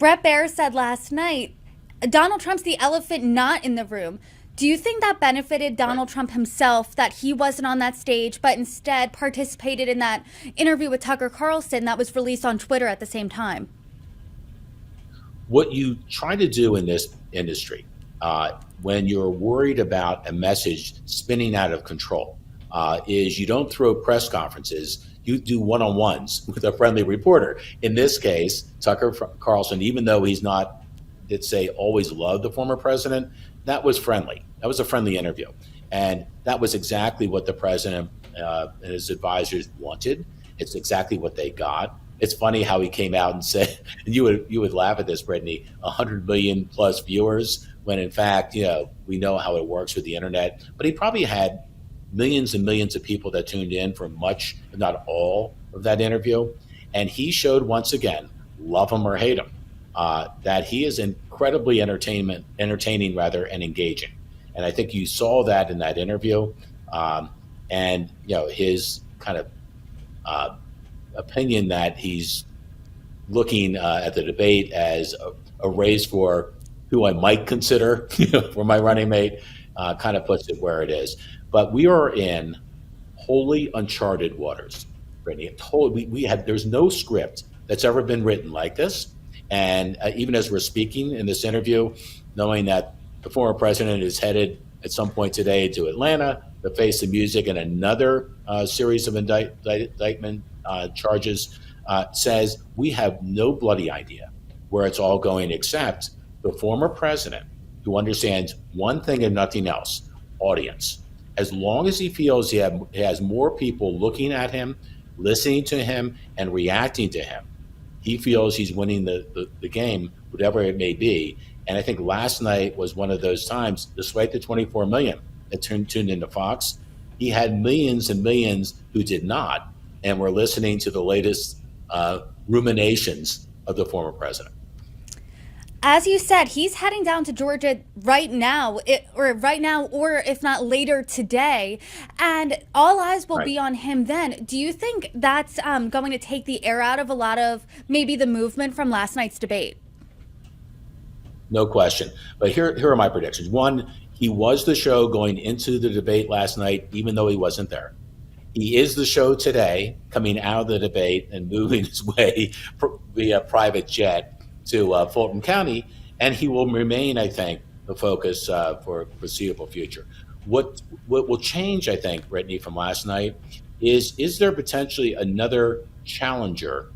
Brett Baer said last night, Donald Trump's the elephant not in the room. Do you think that benefited Donald Trump himself, that he wasn't on that stage, but instead participated in that interview with Tucker Carlson that was released on Twitter at the same time? What you try to do in this industry, when you're worried about a message spinning out of control, is you don't throw press conferences, you do one-on-ones with a friendly reporter. In this case, Tucker Carlson, even though he's not, let's say, always loved the former president, that was friendly. That was a friendly interview. And that was exactly what the president and his advisors wanted. It's exactly what they got. It's funny how he came out and said, and you would laugh at this, Brittany, 100 million plus viewers, when in fact, we know how it works with the internet. But he probably had millions and millions of people that tuned in for much, if not all, of that interview. And he showed once again, love him or hate him, that he is incredibly entertaining and engaging. And I think you saw that in that interview. And his kind of opinion that he's looking at the debate as a race for who I might consider for my running mate, kind of puts it where it is. But we are in wholly uncharted waters, Brittany. There's no script that's ever been written like this. And even as we're speaking in this interview, knowing that the former president is headed at some point today to Atlanta to face the music and another series of indictment charges, says we have no bloody idea where it's all going, except the former president, who understands one thing and nothing else: audience. As long as he feels he has more people looking at him, listening to him, and reacting to him, he feels he's winning the game, whatever it may be. And I think last night was one of those times, despite the 24 million that tuned into Fox, he had millions and millions who did not, and were listening to the latest ruminations of the former president. As you said, he's heading down to Georgia right now, or if not later today, and all eyes will be on him then. Do you think that's going to take the air out of a lot of maybe the movement from last night's debate? No question. But here are my predictions. One, he was the show going into the debate last night, even though he wasn't there. He is the show today, coming out of the debate and moving his way via private jet to Fulton County, and he will remain, I think, the focus for foreseeable future. What will change, I think, Brittany, from last night is there potentially another challenger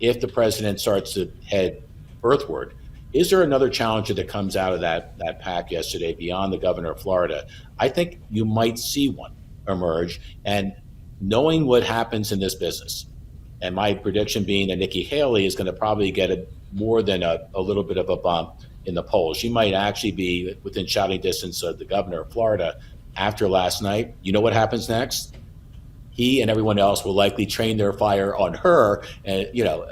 if the president starts to head earthward? Is there another challenger that comes out of that pack yesterday beyond the governor of Florida? I think you might see one emerge, and knowing what happens in this business, and my prediction being that Nikki Haley is going to probably get more than a little bit of a bump in the polls. She might actually be within shouting distance of the governor of Florida after last night. You know what happens next? He and everyone else will likely train their fire on her. And,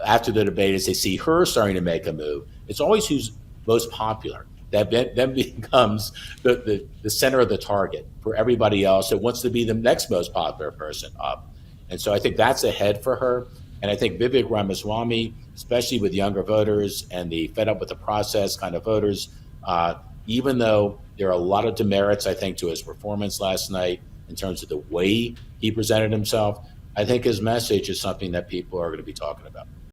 after the debate, as they see her starting to make a move, it's always who's most popular that then becomes the center of the target for everybody else that wants to be the next most popular person up. And so I think that's ahead for her. And I think Vivek Ramaswamy, especially with younger voters and the fed up with the process kind of voters, even though there are a lot of demerits, I think, to his performance last night in terms of the way he presented himself, I think his message is something that people are going to be talking about.